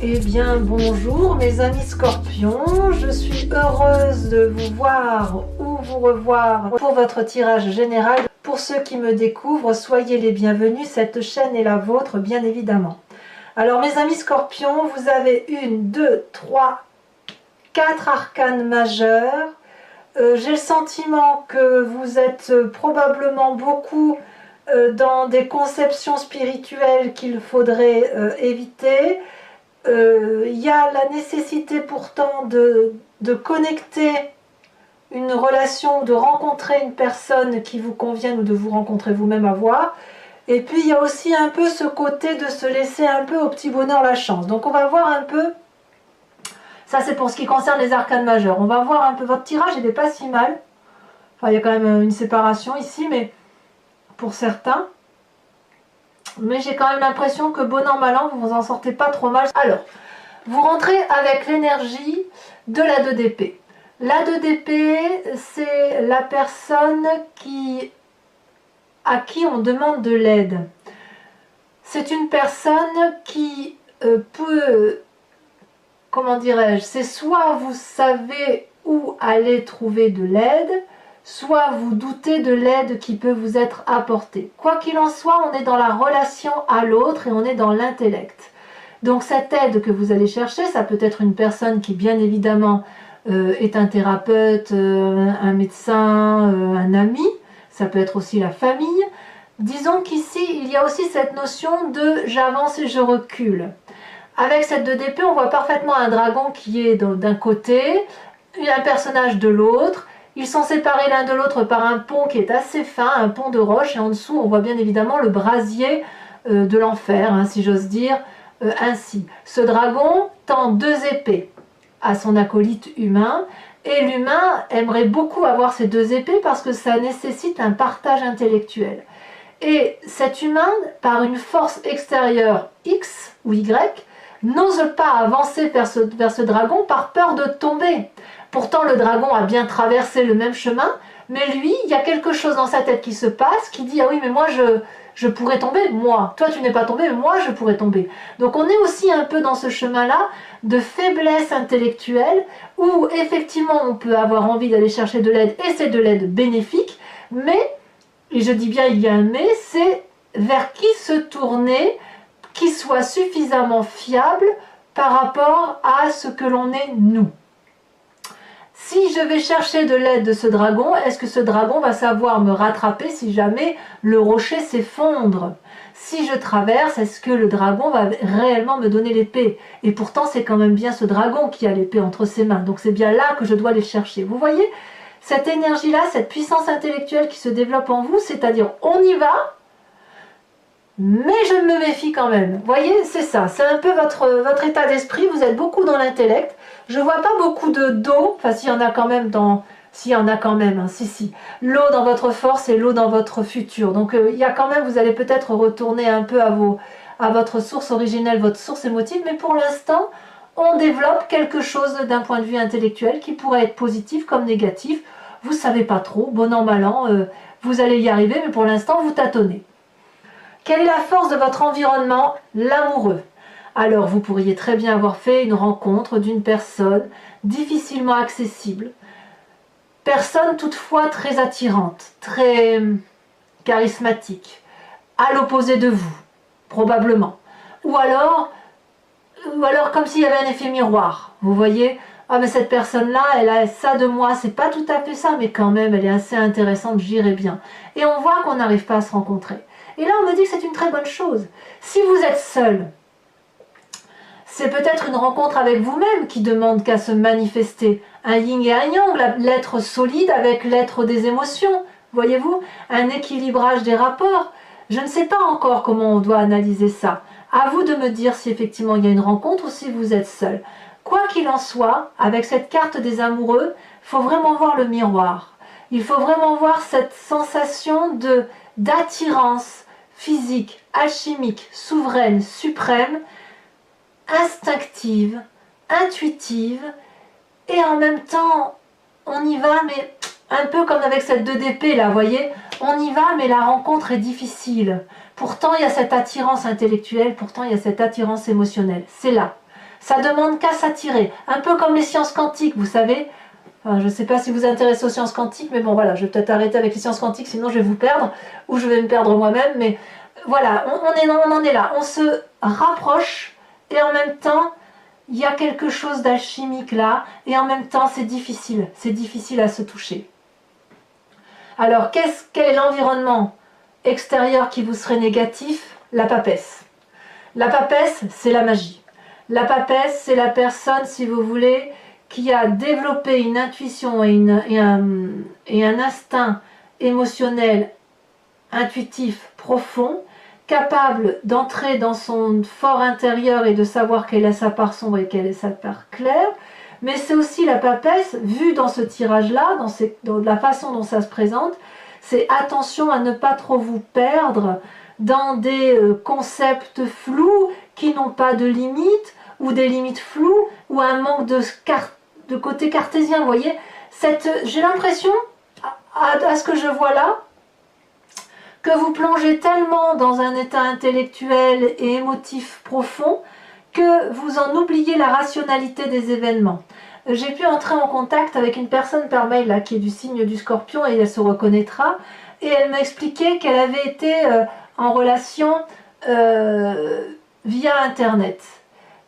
Eh bien bonjour mes amis scorpions, je suis heureuse de vous voir ou vous revoir pour votre tirage général. Pour ceux qui me découvrent, soyez les bienvenus, cette chaîne est la vôtre bien évidemment. Alors mes amis scorpions, vous avez 1, 2, 3, 4 arcanes majeures. J'ai le sentiment que vous êtes probablement beaucoup dans des conceptions spirituelles qu'il faudrait éviter. Il y a la nécessité pourtant de connecter une relation, de rencontrer une personne qui vous convienne ou de vous rencontrer vous-même à voir. Et puis il y a aussi un peu ce côté de se laisser un peu au petit bonheur la chance. Donc on va voir un peu, ça c'est pour ce qui concerne les arcanes majeures. On va voir un peu, votre tirage il n'est pas si mal. Enfin il y a quand même une séparation ici, mais pour certains. Mais j'ai quand même l'impression que bon an mal an, vous vous en sortez pas trop mal. Alors, vous rentrez avec l'énergie de la 2 d'épée. La 2 d'épée, c'est la personne à qui on demande de l'aide. C'est une personne qui peut, comment dirais-je, c'est soit vous savez où aller trouver de l'aide, soit vous doutez de l'aide qui peut vous être apportée. Quoi qu'il en soit, on est dans la relation à l'autre et on est dans l'intellect. Donc cette aide que vous allez chercher, ça peut être une personne qui bien évidemment est un thérapeute, un médecin, un ami, ça peut être aussi la famille. Disons qu'ici, il y a aussi cette notion de j'avance et je recule. Avec cette 2 d'épée, on voit parfaitement un dragon qui est d'un côté, un personnage de l'autre. Ils sont séparés l'un de l'autre par un pont qui est assez fin, un pont de roche, et en dessous on voit bien évidemment le brasier de l'enfer, hein, si j'ose dire ainsi. Ce dragon tend 2 épées à son acolyte humain, et l'humain aimerait beaucoup avoir ces 2 épées parce que ça nécessite un partage intellectuel. Et cet humain, par une force extérieure X ou Y, n'ose pas avancer vers ce dragon par peur de tomber. Pourtant, le dragon a bien traversé le même chemin, mais lui, il y a quelque chose dans sa tête qui se passe, qui dit « Ah oui, mais moi, je pourrais tomber, moi. Toi, tu n'es pas tombé, mais moi, je pourrais tomber. » Donc, on est aussi un peu dans ce chemin-là de faiblesse intellectuelle, où effectivement, on peut avoir envie d'aller chercher de l'aide, et c'est de l'aide bénéfique, mais, et je dis bien il y a un mais, c'est vers qui se tourner, qui soit suffisamment fiable par rapport à ce que l'on est nous. Si je vais chercher de l'aide de ce dragon, est-ce que ce dragon va savoir me rattraper si jamais le rocher s'effondre? Si je traverse, est-ce que le dragon va réellement me donner l'épée? Et pourtant, c'est quand même bien ce dragon qui a l'épée entre ses mains. Donc c'est bien là que je dois aller chercher. Vous voyez, cette énergie-là, cette puissance intellectuelle qui se développe en vous, c'est-à-dire on y va, mais je me méfie quand même. Vous voyez, c'est ça, c'est un peu votre état d'esprit, vous êtes beaucoup dans l'intellect. Je vois pas beaucoup d'eau, enfin s'il y en a quand même s'il y en a quand même, hein, si. L'eau dans votre force et l'eau dans votre futur. Donc il y a quand même, vous allez peut-être retourner un peu à votre source originelle, votre source émotive, mais pour l'instant, on développe quelque chose d'un point de vue intellectuel qui pourrait être positif comme négatif. Vous savez pas trop, bon an, mal an, vous allez y arriver, mais pour l'instant, vous tâtonnez. Quelle est la force de votre environnement? L'amoureux. Alors vous pourriez très bien avoir fait une rencontre d'une personne difficilement accessible, personne toutefois très attirante, très charismatique, à l'opposé de vous, probablement. Ou alors comme s'il y avait un effet miroir, vous voyez, ah mais cette personne-là, elle a ça de moi, c'est pas tout à fait ça, mais quand même, elle est assez intéressante, j'irai bien. Et on voit qu'on n'arrive pas à se rencontrer. Et là, on me dit que c'est une très bonne chose. Si vous êtes seul, c'est peut-être une rencontre avec vous-même qui demande qu'à se manifester. Un yin et un yang, l'être solide avec l'être des émotions. Voyez-vous, un équilibrage des rapports. Je ne sais pas encore comment on doit analyser ça. À vous de me dire si effectivement il y a une rencontre ou si vous êtes seul. Quoi qu'il en soit, avec cette carte des amoureux, il faut vraiment voir le miroir. Il faut vraiment voir cette sensation d'attirance physique, alchimique, souveraine, suprême, instinctive, intuitive, et en même temps, on y va, mais un peu comme avec cette 2 d'épée là, vous voyez, on y va, mais la rencontre est difficile. Pourtant, il y a cette attirance intellectuelle, pourtant, il y a cette attirance émotionnelle. C'est là. Ça demande qu'à s'attirer. Un peu comme les sciences quantiques, vous savez. Enfin, je ne sais pas si vous vous intéressez aux sciences quantiques, mais bon voilà, je vais peut-être arrêter avec les sciences quantiques, sinon je vais vous perdre, ou je vais me perdre moi-même. Mais voilà, on en est là. On se rapproche, et en même temps, il y a quelque chose d'alchimique là, et en même temps, c'est difficile à se toucher. Alors, quel est l'environnement extérieur qui vous serait négatif? La papesse. La papesse, c'est la magie. La papesse, c'est la personne, si vous voulez, qui a développé une intuition et un instinct émotionnel, intuitif, profond, capable d'entrer dans son fort intérieur et de savoir quelle est sa part sombre et quelle est sa part claire. Mais c'est aussi la papesse, vue dans ce tirage-là, dans la façon dont ça se présente, c'est attention à ne pas trop vous perdre dans des concepts flous qui n'ont pas de limites, ou des limites floues, ou un manque de côté cartésien, vous voyez. J'ai l'impression, à ce que je vois là, que vous plongez tellement dans un état intellectuel et émotif profond que vous en oubliez la rationalité des événements. J'ai pu entrer en contact avec une personne par mail là, qui est du signe du Scorpion, et elle se reconnaîtra, et elle m'a expliqué qu'elle avait été en relation via Internet.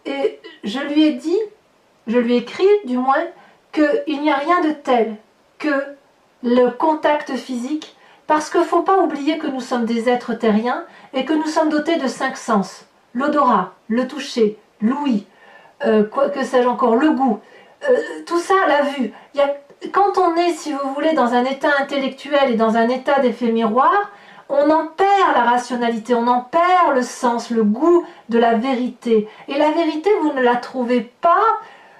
Et je lui ai écrit du moins, qu'il n'y a rien de tel que le contact physique, parce qu'il ne faut pas oublier que nous sommes des êtres terriens et que nous sommes dotés de 5 sens. L'odorat, le toucher, l'ouïe, quoi que sais-je encore, le goût, tout ça, la vue. Quand on est, si vous voulez, dans un état intellectuel et dans un état d'effet miroir, on en perd la rationalité, on en perd le sens, le goût de la vérité. Et la vérité, vous ne la trouvez pas,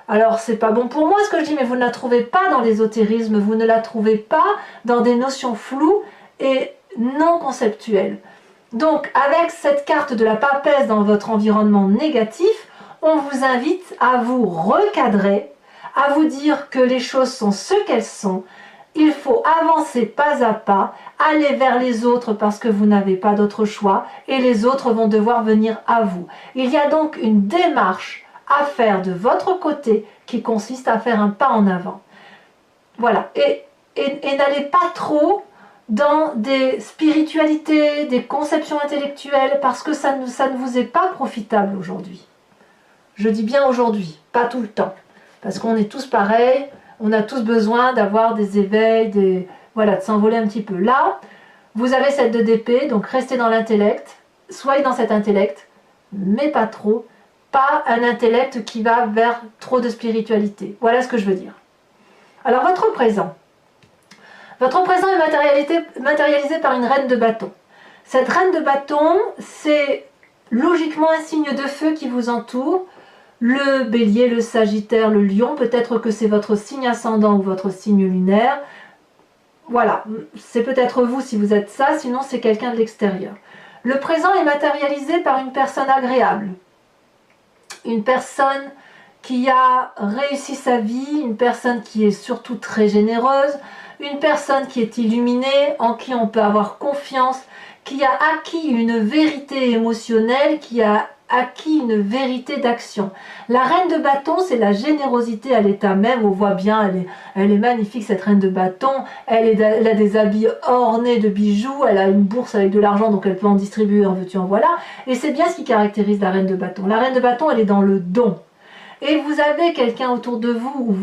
alors c'est pas bon pour moi ce que je dis, mais vous ne la trouvez pas dans l'ésotérisme, vous ne la trouvez pas dans des notions floues et non conceptuelles. Donc avec cette carte de la papesse dans votre environnement négatif, on vous invite à vous recadrer, à vous dire que les choses sont ce qu'elles sont. Il faut avancer pas à pas, aller vers les autres parce que vous n'avez pas d'autre choix et les autres vont devoir venir à vous. Il y a donc une démarche à faire de votre côté qui consiste à faire un pas en avant. Voilà. Et n'allez pas trop dans des spiritualités, des conceptions intellectuelles parce que ça ne vous est pas profitable aujourd'hui. Je dis bien aujourd'hui, pas tout le temps. Parce qu'on est tous pareils. On a tous besoin d'avoir des éveils, voilà, de s'envoler un petit peu. Là, vous avez cette 2 d'épée, donc restez dans l'intellect, soyez dans cet intellect, mais pas trop, pas un intellect qui va vers trop de spiritualité. Voilà ce que je veux dire. Alors, votre présent est matérialisé par une reine de bâton. Cette reine de bâton, c'est logiquement un signe de feu qui vous entoure. Le bélier, le sagittaire, le lion, peut-être que c'est votre signe ascendant ou votre signe lunaire. Voilà, c'est peut-être vous si vous êtes ça, sinon c'est quelqu'un de l'extérieur. Le présent est matérialisé par une personne agréable. Une personne qui a réussi sa vie, une personne qui est surtout très généreuse, une personne qui est illuminée, en qui on peut avoir confiance, qui a acquis une vérité émotionnelle, qui a acquis une vérité d'action. La reine de bâton, c'est la générosité à l'état même. On voit bien, elle est magnifique cette reine de bâton. Elle a des habits ornés de bijoux, elle a une bourse avec de l'argent, donc elle peut en distribuer, en veux-tu, en voilà. Et c'est bien ce qui caractérise la reine de bâton. La reine de bâton, elle est dans le don. Et vous avez quelqu'un autour de vous,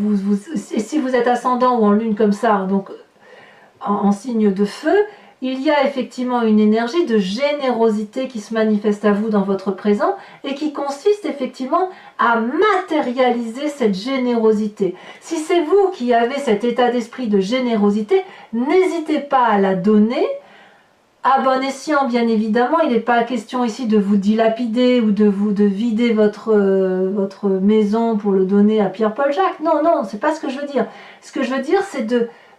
et si vous êtes ascendant ou en lune comme ça, donc en signe de feu, il y a effectivement une énergie de générosité qui se manifeste à vous dans votre présent et qui consiste effectivement à matérialiser cette générosité. Si c'est vous qui avez cet état d'esprit de générosité, n'hésitez pas à la donner, à bon escient bien évidemment. Il n'est pas question ici de vous dilapider ou de vider votre maison pour le donner à Pierre-Paul Jacques. Non, non, c'est pas ce que je veux dire. Ce que je veux dire, c'est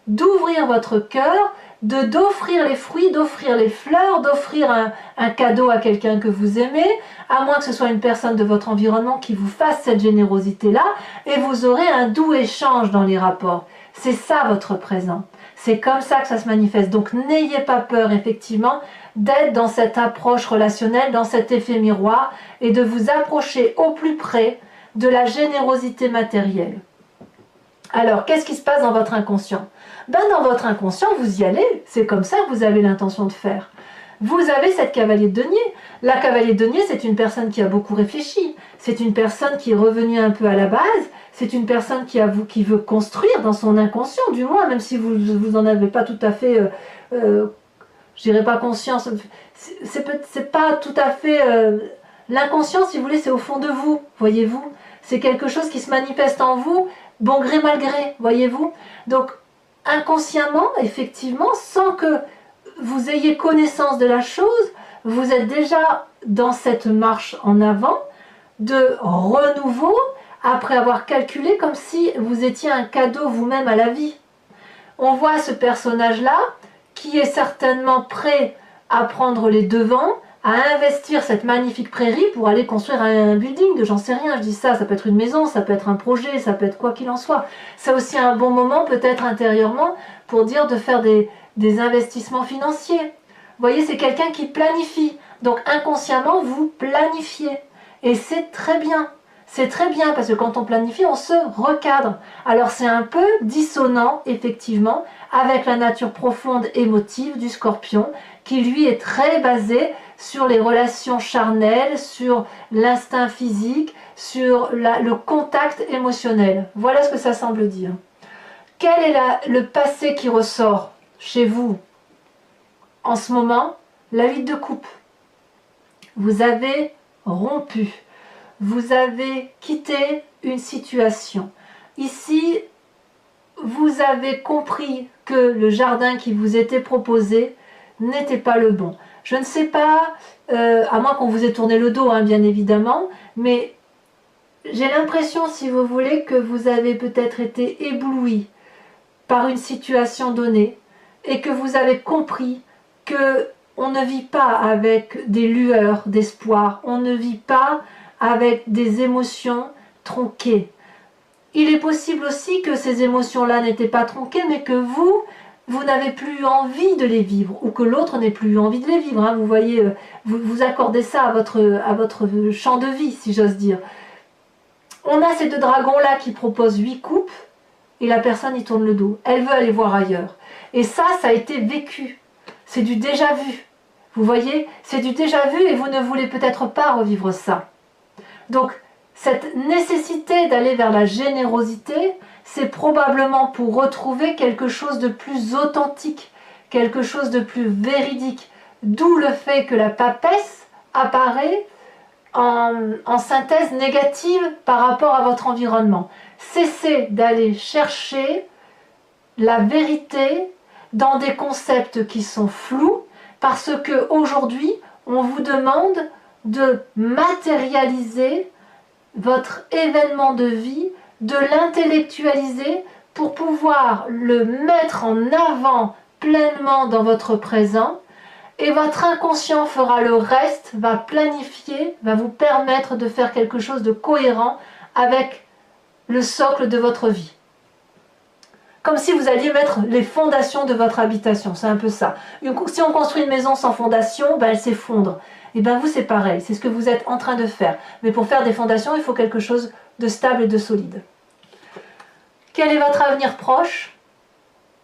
d'ouvrir votre cœur, d'offrir les fruits, d'offrir les fleurs, d'offrir un cadeau à quelqu'un que vous aimez, à moins que ce soit une personne de votre environnement qui vous fasse cette générosité-là, et vous aurez un doux échange dans les rapports. C'est ça votre présent. C'est comme ça que ça se manifeste. Donc n'ayez pas peur, effectivement, d'être dans cette approche relationnelle, dans cet effet miroir, et de vous approcher au plus près de la générosité matérielle. Alors, qu'est-ce qui se passe dans votre inconscient? Ben, dans votre inconscient, vous y allez, c'est comme ça que vous avez l'intention de faire. Vous avez cette cavalier de denier. La cavalier de denier, c'est une personne qui a beaucoup réfléchi, c'est une personne qui est revenue un peu à la base, c'est une personne qui veut construire dans son inconscient, du moins, même si vous n'en avez pas tout à fait, je dirais pas conscience, c'est pas tout à fait... l'inconscient, si vous voulez, c'est au fond de vous, voyez-vous. C'est quelque chose qui se manifeste en vous, bon gré mal gré, voyez-vous. Donc, inconsciemment, effectivement, sans que vous ayez connaissance de la chose, vous êtes déjà dans cette marche en avant de renouveau, après avoir calculé comme si vous étiez un cadeau vous-même à la vie. On voit ce personnage-là qui est certainement prêt à prendre les devants, à investir cette magnifique prairie pour aller construire un building, j'en sais rien, je dis ça, ça peut être une maison, ça peut être un projet, ça peut être quoi qu'il en soit. C'est aussi un bon moment, peut-être intérieurement, pour dire de faire des investissements financiers. Vous voyez, c'est quelqu'un qui planifie. Donc inconsciemment, vous planifiez. Et c'est très bien. C'est très bien parce que quand on planifie, on se recadre. Alors c'est un peu dissonant, effectivement, avec la nature profonde émotive du Scorpion, qui lui est très basé sur les relations charnelles, sur l'instinct physique, sur le contact émotionnel. Voilà ce que ça semble dire. Quel est le passé qui ressort chez vous en ce moment? La 8 de coupe. Vous avez rompu. Vous avez quitté une situation. Ici, vous avez compris que le jardin qui vous était proposé n'était pas le bon. Je ne sais pas, à moins qu'on vous ait tourné le dos, hein, bien évidemment, mais j'ai l'impression, si vous voulez, que vous avez peut-être été ébloui par une situation donnée et que vous avez compris que on ne vit pas avec des lueurs d'espoir, on ne vit pas avec des émotions tronquées. Il est possible aussi que ces émotions-là n'étaient pas tronquées, mais que vous n'avez plus envie de les vivre, ou que l'autre n'ait plus envie de les vivre. Hein. Vous voyez, vous accordez ça à votre champ de vie, si j'ose dire. On a ces deux dragons-là qui proposent 8 coupes, et la personne y tourne le dos. Elle veut aller voir ailleurs. Et ça a été vécu. C'est du déjà vu. Vous voyez, c'est du déjà vu et vous ne voulez peut-être pas revivre ça. Donc, cette nécessité d'aller vers la générosité, c'est probablement pour retrouver quelque chose de plus authentique, quelque chose de plus véridique. D'où le fait que la papesse apparaît en synthèse négative par rapport à votre environnement. Cessez d'aller chercher la vérité dans des concepts qui sont flous, parce que aujourd'hui, on vous demande de matérialiser votre événement de vie, de l'intellectualiser pour pouvoir le mettre en avant pleinement dans votre présent, et votre inconscient fera le reste, va planifier, va vous permettre de faire quelque chose de cohérent avec le socle de votre vie. Comme si vous alliez mettre les fondations de votre habitation, c'est un peu ça. Si on construit une maison sans fondation, ben elle s'effondre. Et bien vous, c'est pareil, c'est ce que vous êtes en train de faire. Mais pour faire des fondations, il faut quelque chose de stable et de solide. Quel est votre avenir proche?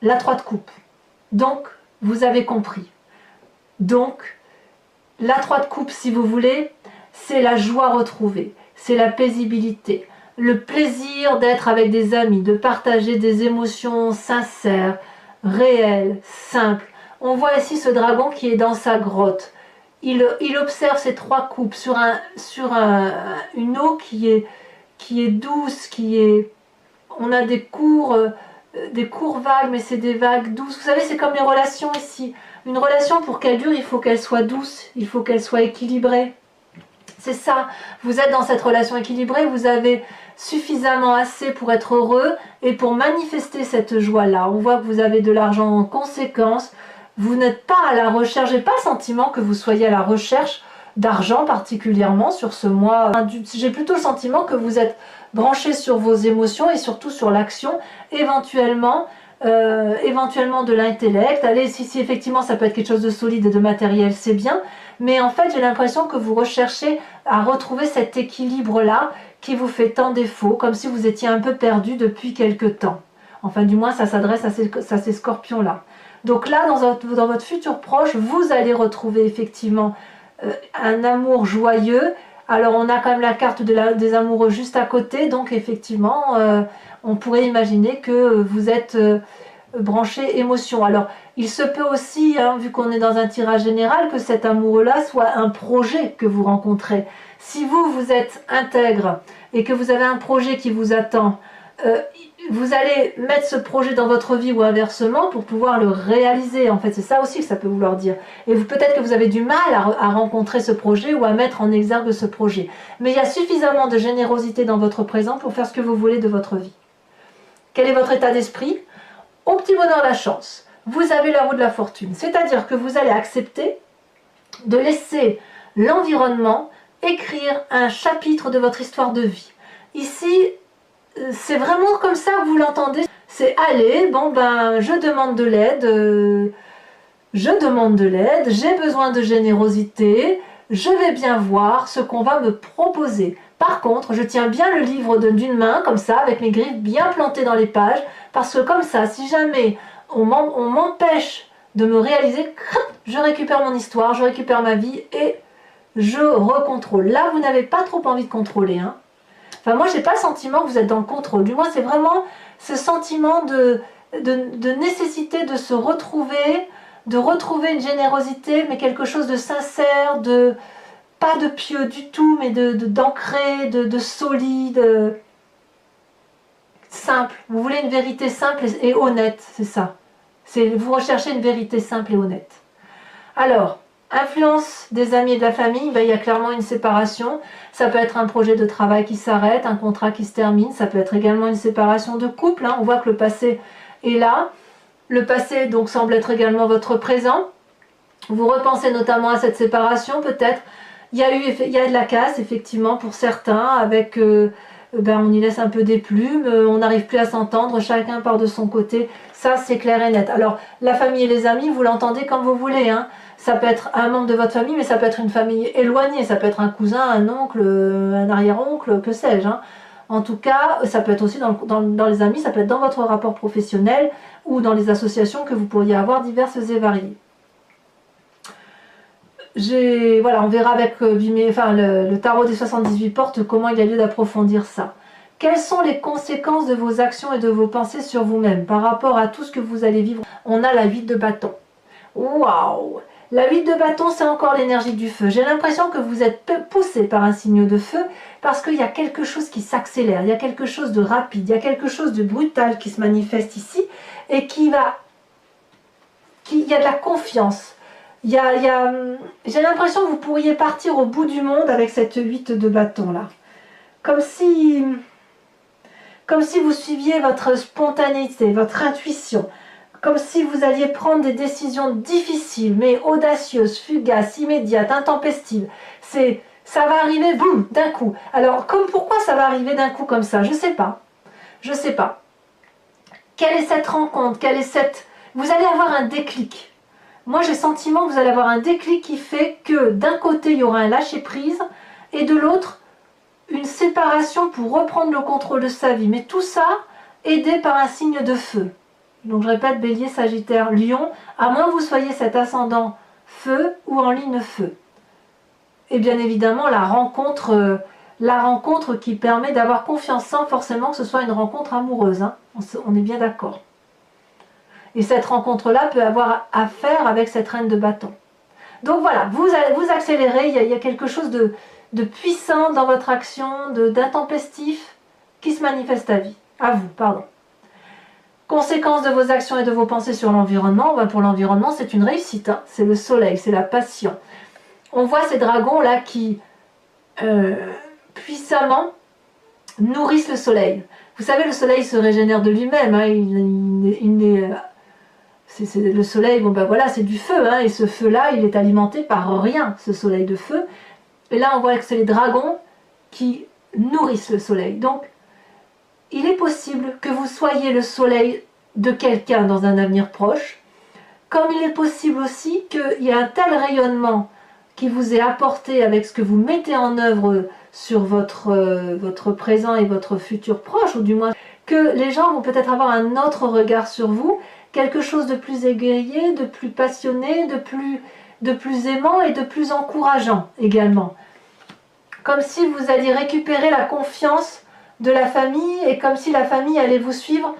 La 3 de coupe. Donc, vous avez compris. Donc, la 3 de coupe, si vous voulez, c'est la joie retrouvée, c'est la paisibilité, le plaisir d'être avec des amis, de partager des émotions sincères, réelles, simples. On voit ici ce dragon qui est dans sa grotte. Il observe ces 3 coupes sur une eau qui est douce, on a des cours vagues, mais c'est des vagues douces. Vous savez, c'est comme les relations ici. Une relation, pour qu'elle dure, il faut qu'elle soit douce, il faut qu'elle soit équilibrée. C'est ça, vous êtes dans cette relation équilibrée, vous avez suffisamment assez pour être heureux et pour manifester cette joie-là. On voit que vous avez de l'argent en conséquence, vous n'êtes pas à la recherche, j'ai pas le sentiment que vous soyez à la recherche d'argent particulièrement sur ce mois. J'ai plutôt le sentiment que vous êtes branché sur vos émotions et surtout sur l'action, éventuellement de l'intellect. Allez, si effectivement ça peut être quelque chose de solide et de matériel, c'est bien, Mais en fait, j'ai l'impression que vous recherchez à retrouver cet équilibre-là qui vous fait tant défaut, comme si vous étiez un peu perdu depuis quelque temps. Enfin, du moins, ça s'adresse à ces scorpions-là. Donc là, dans votre futur proche, vous allez retrouver effectivement un amour joyeux. Alors, on a quand même la carte des amoureux juste à côté, donc effectivement, on pourrait imaginer que vous êtes branché émotion. Alors, il se peut aussi, hein, vu qu'on est dans un tirage général, que cet amoureux-là soit un projet que vous rencontrez. Si vous êtes intègre et que vous avez un projet qui vous attend, vous allez mettre ce projet dans votre vie ou inversement pour pouvoir le réaliser. En fait, c'est ça aussi que ça peut vouloir dire. Et peut-être que vous avez du mal à rencontrer ce projet ou à mettre en exergue ce projet. Mais il y a suffisamment de générosité dans votre présent pour faire ce que vous voulez de votre vie. Quel est votre état d'esprit? Au petit bonheur la chance, vous avez la roue de la fortune. C'est-à-dire que vous allez accepter de laisser l'environnement écrire un chapitre de votre histoire de vie. Ici, c'est vraiment comme ça que vous l'entendez. C'est allez, bon ben, je demande de l'aide, j'ai besoin de générosité, je vais bien voir ce qu'on va me proposer. Par contre, je tiens bien le livre d'une main, comme ça, avec mes griffes bien plantées dans les pages, parce que comme ça, si jamais on m'empêche de me réaliser, je récupère mon histoire, je récupère ma vie et je recontrôle. Là, vous n'avez pas trop envie de contrôler, hein. Enfin, moi, j'ai pas le sentiment que vous êtes dans le contrôle. Du moins, c'est vraiment ce sentiment de nécessité de se retrouver, de retrouver une générosité, mais quelque chose de sincère, pas de pieux du tout, mais d'ancré, de solide, simple. Vous voulez une vérité simple et honnête, c'est ça. Vous recherchez une vérité simple et honnête. Alors, influence des amis et de la famille, ben, il y a clairement une séparation. Ça peut être un projet de travail qui s'arrête, un contrat qui se termine. Ça peut être également une séparation de couple, hein. On voit que le passé est là. Le passé donc semble être également votre présent. Vous repensez notamment à cette séparation peut-être. Il y a de la casse effectivement pour certains, avec on y laisse un peu des plumes, on n'arrive plus à s'entendre, chacun part de son côté. Ça c'est clair et net. Alors la famille et les amis, vous l'entendez comme vous voulez, hein. Ça peut être un membre de votre famille, mais ça peut être une famille éloignée, ça peut être un cousin, un oncle, un arrière-oncle, que sais-je, hein. En tout cas, ça peut être aussi dans les amis, ça peut être dans votre rapport professionnel ou dans les associations que vous pourriez avoir diverses et variées. Voilà, on verra avec le tarot des 78 portes comment il y a lieu d'approfondir ça. Quelles sont les conséquences de vos actions et de vos pensées sur vous-même par rapport à tout ce que vous allez vivre? On a la 8 de bâton. Waouh! La 8 de bâton, c'est encore l'énergie du feu. J'ai l'impression que vous êtes poussé par un signe de feu parce qu'il y a quelque chose qui s'accélère, il y a quelque chose de rapide, il y a quelque chose de brutal qui se manifeste ici et il y a de la confiance. J'ai l'impression que vous pourriez partir au bout du monde avec cette 8 de bâton là. Comme si vous suiviez votre spontanéité, votre intuition. Comme si vous alliez prendre des décisions difficiles, mais audacieuses, fugaces, immédiates, intempestives. Ça va arriver, boum, d'un coup. Alors, pourquoi ça va arriver d'un coup comme ça? Je sais pas. Je sais pas. Quelle est cette rencontre? Vous allez avoir un déclic. Moi, j'ai le sentiment que vous allez avoir un déclic qui fait que d'un côté, il y aura un lâcher-prise, et de l'autre, une séparation pour reprendre le contrôle de sa vie. Mais tout ça, aidé par un signe de feu. Donc je répète, Bélier, Sagittaire, Lion, à moins que vous soyez cet ascendant feu ou en ligne feu. Et bien évidemment, la rencontre qui permet d'avoir confiance sans forcément que ce soit une rencontre amoureuse, hein. On est bien d'accord. Et cette rencontre-là peut avoir à faire avec cette reine de bâton. Donc voilà, vous accélérez, il y a quelque chose de puissant dans votre action, d'intempestif qui se manifeste à vous, pardon. Conséquences de vos actions et de vos pensées sur l'environnement. Pour l'environnement, c'est une réussite, hein. C'est le soleil, c'est la passion. On voit ces dragons-là qui, puissamment, nourrissent le soleil. Vous savez, le soleil se régénère de lui-même, hein. Le soleil, voilà, c'est du feu, hein. Et ce feu-là, il est alimenté par rien, ce soleil de feu. Et là, on voit que c'est les dragons qui nourrissent le soleil. Donc, il est possible que vous soyez le soleil de quelqu'un dans un avenir proche, comme il est possible aussi qu'il y ait un tel rayonnement qui vous est apporté avec ce que vous mettez en œuvre sur votre présent et votre futur proche, ou du moins que les gens vont peut-être avoir un autre regard sur vous, quelque chose de plus égayé, de plus passionné, de plus aimant et de plus encourageant également. Comme si vous alliez récupérer la confiance de la famille et comme si la famille allait vous suivre,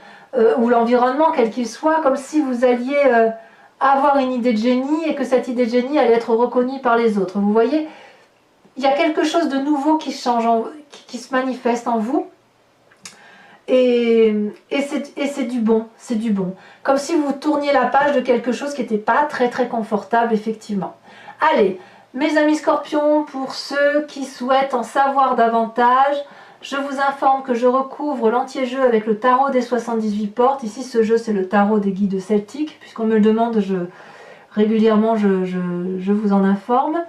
ou l'environnement quel qu'il soit, comme si vous alliez avoir une idée de génie et que cette idée de génie allait être reconnue par les autres. Vous voyez, il y a quelque chose de nouveau qui change, qui se manifeste en vous. Et c'est du bon, c'est du bon. Comme si vous tourniez la page de quelque chose qui n'était pas très très confortable, effectivement. Allez, mes amis scorpions, pour ceux qui souhaitent en savoir davantage, je vous informe que je recouvre l'entier-jeu avec le tarot des 78 portes. Ici, ce jeu, c'est le tarot des guides celtiques. Puisqu'on me le demande, régulièrement, je vous en informe.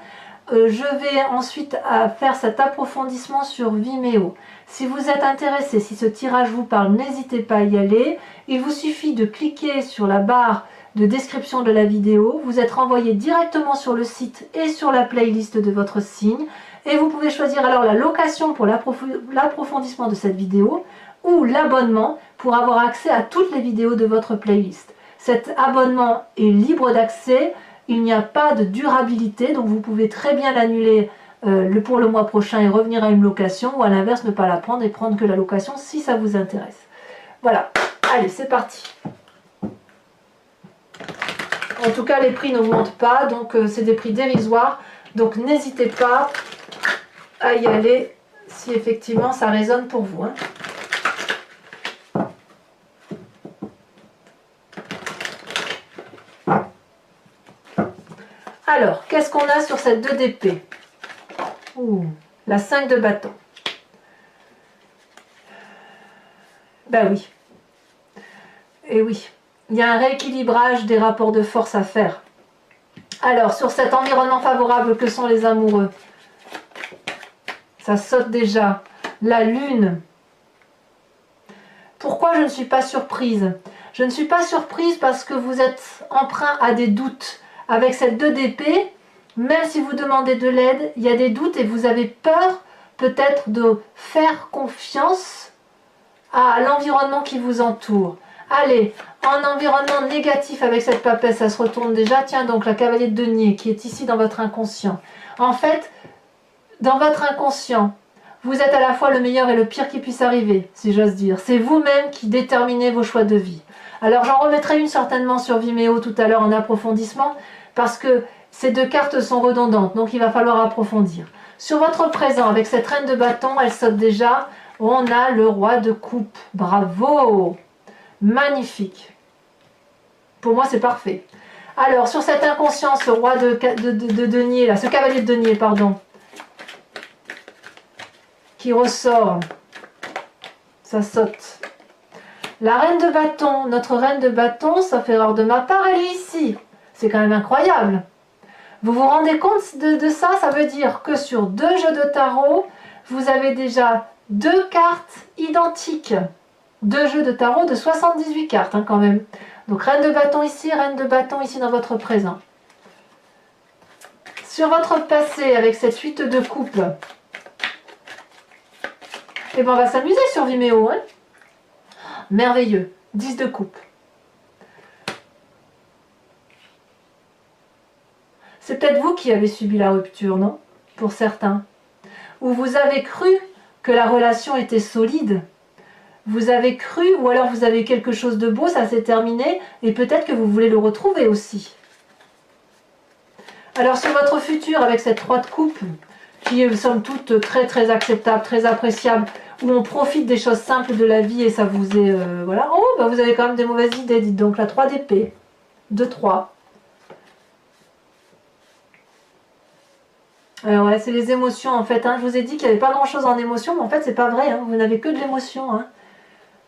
Je vais ensuite faire cet approfondissement sur Vimeo. Si vous êtes intéressé, si ce tirage vous parle, n'hésitez pas à y aller. Il vous suffit de cliquer sur la barre de description de la vidéo. Vous êtes renvoyé directement sur le site et sur la playlist de votre signe. Et vous pouvez choisir alors la location pour l'approfondissement de cette vidéo ou l'abonnement pour avoir accès à toutes les vidéos de votre playlist. Cet abonnement est libre d'accès. Il n'y a pas de durabilité, donc vous pouvez très bien l'annuler pour le mois prochain et revenir à une location, ou à l'inverse, ne pas la prendre et prendre que la location si ça vous intéresse. Voilà, allez, c'est parti. En tout cas, les prix n'augmentent pas, donc c'est des prix dérisoires. Donc n'hésitez pas à y aller si effectivement ça résonne pour vous. Hein. Alors, qu'est-ce qu'on a sur cette 2 d'épée? La 5 de bâton. Ben oui. Et oui. Il y a un rééquilibrage des rapports de force à faire. Alors, sur cet environnement favorable que sont les amoureux, ça saute déjà. La lune. Pourquoi je ne suis pas surprise? Je ne suis pas surprise parce que vous êtes emprunt à des doutes. Avec cette 2 d'épée, même si vous demandez de l'aide, il y a des doutes et vous avez peur peut-être de faire confiance à l'environnement qui vous entoure. Allez, en environnement négatif avec cette papesse, ça se retourne déjà. Tiens donc, la cavalier de denier qui est ici dans votre inconscient. En fait, dans votre inconscient, vous êtes à la fois le meilleur et le pire qui puisse arriver, si j'ose dire. C'est vous-même qui déterminez vos choix de vie. Alors j'en remettrai une certainement sur Vimeo tout à l'heure en approfondissement, parce que ces 2 cartes sont redondantes, donc il va falloir approfondir. Sur votre présent, avec cette reine de bâton, elle saute déjà. On a le roi de coupe. Bravo! Magnifique. Pour moi, c'est parfait. Alors, sur cet inconscient, ce roi de denier, là, ce cavalier de denier, pardon, qui ressort, ça saute. La reine de bâton, notre reine de bâton, ça fait erreur de ma part, elle est ici. C'est quand même incroyable. Vous vous rendez compte de ça? Ça veut dire que sur 2 jeux de tarot, vous avez déjà 2 cartes identiques. 2 jeux de tarot de 78 cartes hein, quand même. Donc reine de bâton ici, reine de bâton ici dans votre présent. Sur votre passé, avec cette 8 de coupe, et ben on va s'amuser sur Vimeo. Hein. Merveilleux. 10 de coupe. C'est peut-être vous qui avez subi la rupture, non? Pour certains. Ou vous avez cru que la relation était solide. Vous avez cru, ou alors vous avez quelque chose de beau, ça s'est terminé, et peut-être que vous voulez le retrouver aussi. Alors sur votre futur, avec cette 3 de coupe, qui est somme toute très très acceptable, très appréciable, où on profite des choses simples de la vie et ça vous est... voilà. Oh, bah vous avez quand même des mauvaises idées, dites donc, la 3 d'épée. 2-3. Ouais, c'est les émotions en fait. Hein. Je vous ai dit qu'il n'y avait pas grand chose en émotion, mais en fait c'est pas vrai. Hein. Vous n'avez que de l'émotion. Hein.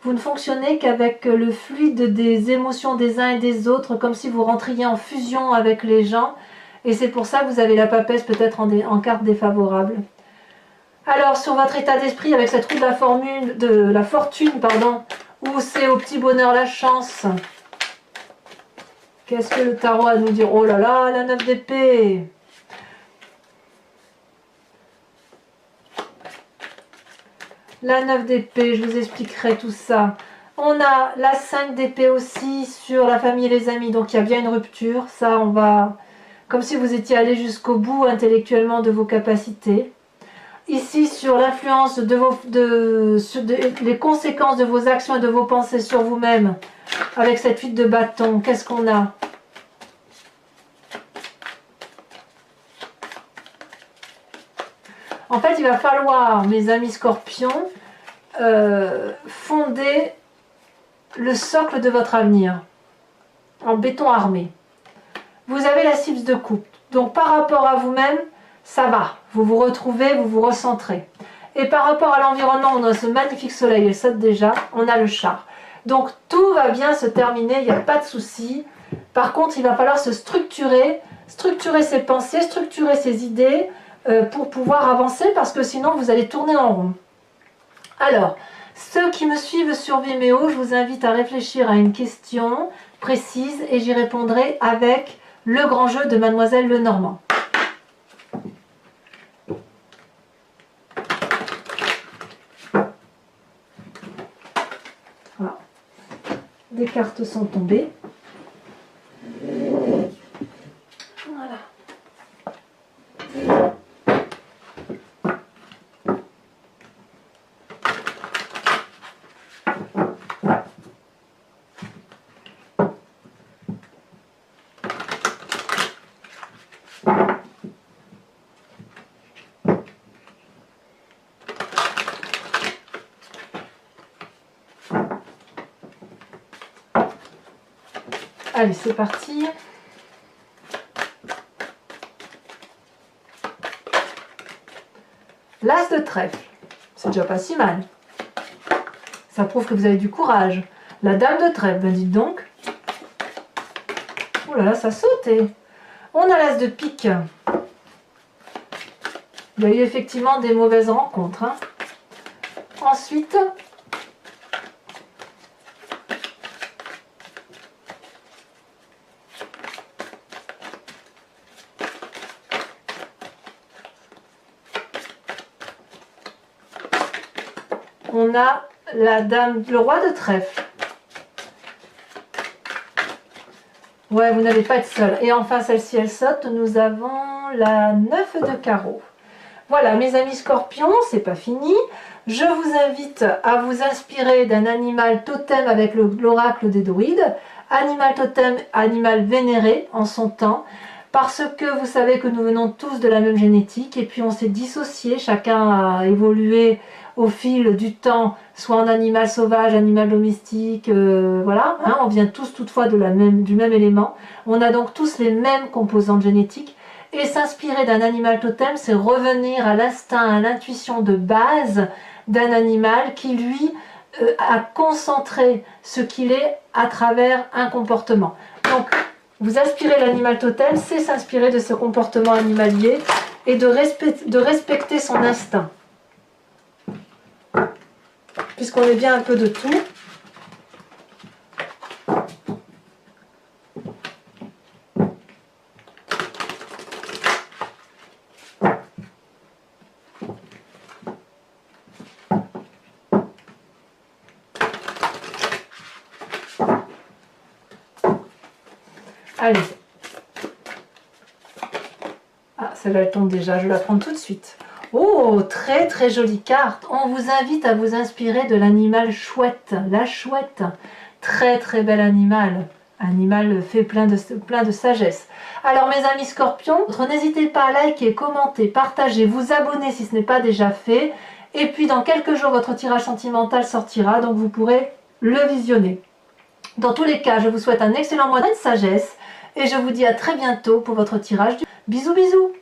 Vous ne fonctionnez qu'avec le fluide des émotions des uns et des autres, comme si vous rentriez en fusion avec les gens. Et c'est pour ça que vous avez la papesse peut-être en carte défavorable. Alors sur votre état d'esprit, avec cette roue de la fortune, pardon, où c'est au petit bonheur la chance. Qu'est-ce que le tarot a à nous dire? Oh là là, la 9 d'épée. la 9 d'épée, je vous expliquerai tout ça. On a la 5 d'épée aussi sur la famille et les amis, donc il y a bien une rupture. Ça, on va... Comme si vous étiez allé jusqu'au bout intellectuellement de vos capacités. Ici, sur l'influence les conséquences de vos actions et de vos pensées sur vous-même, avec cette 8 de bâton, qu'est-ce qu'on a? En fait, il va falloir, mes amis scorpions, fonder le socle de votre avenir en béton armé. Vous avez la 6 de coupe, donc par rapport à vous-même, ça va, vous vous retrouvez, vous vous recentrez. Et par rapport à l'environnement, on a ce magnifique soleil, elle saute déjà, on a le char. Donc tout va bien se terminer, il n'y a pas de souci. Par contre, il va falloir se structurer ses pensées, structurer ses idées pour pouvoir avancer, parce que sinon vous allez tourner en rond. Alors, ceux qui me suivent sur Vimeo, je vous invite à réfléchir à une question précise et j'y répondrai avec le grand jeu de Mademoiselle Lenormand. Voilà. Des cartes sont tombées. Voilà. Allez, c'est parti. L'As de trèfle, c'est déjà pas si mal. Ça prouve que vous avez du courage. La Dame de trèfle, ben dites donc. Oh là là, ça sautait. On a l'As de pique. Il y a eu effectivement des mauvaises rencontres. Hein. Ensuite, on a le roi de trèfle. Ouais, vous n'allez pas être seul. Et enfin, celle-ci, elle saute. Nous avons la 9 de carreau. Voilà, mes amis scorpions, c'est pas fini. Je vous invite à vous inspirer d'un animal totem avec l'oracle des druides. Animal totem, animal vénéré en son temps. Parce que vous savez que nous venons tous de la même génétique. Et puis on s'est dissociés. Chacun a évolué au fil du temps, soit en animal sauvage, animal domestique, voilà, hein, on vient tous toutefois du même élément, on a donc tous les mêmes composantes génétiques, et s'inspirer d'un animal totem, c'est revenir à l'instinct, à l'intuition de base d'un animal qui, lui, a concentré ce qu'il est à travers un comportement. Donc, vous aspirez l'animal totem, c'est s'inspirer de ce comportement animalier et de respecter son instinct. Puisqu'on est bien un peu de tout. Allez. Ah, celle-là elle tombe déjà, je la prends tout de suite. Oh, très très jolie carte. On vous invite à vous inspirer de l'animal chouette, la chouette. Très très bel animal. Animal fait plein de sagesse. Alors mes amis scorpions, n'hésitez pas à liker, commenter, partager, vous abonner si ce n'est pas déjà fait. Et puis dans quelques jours, votre tirage sentimental sortira, donc vous pourrez le visionner. Dans tous les cas, je vous souhaite un excellent mois de sagesse et je vous dis à très bientôt pour votre tirage. Bisous bisous.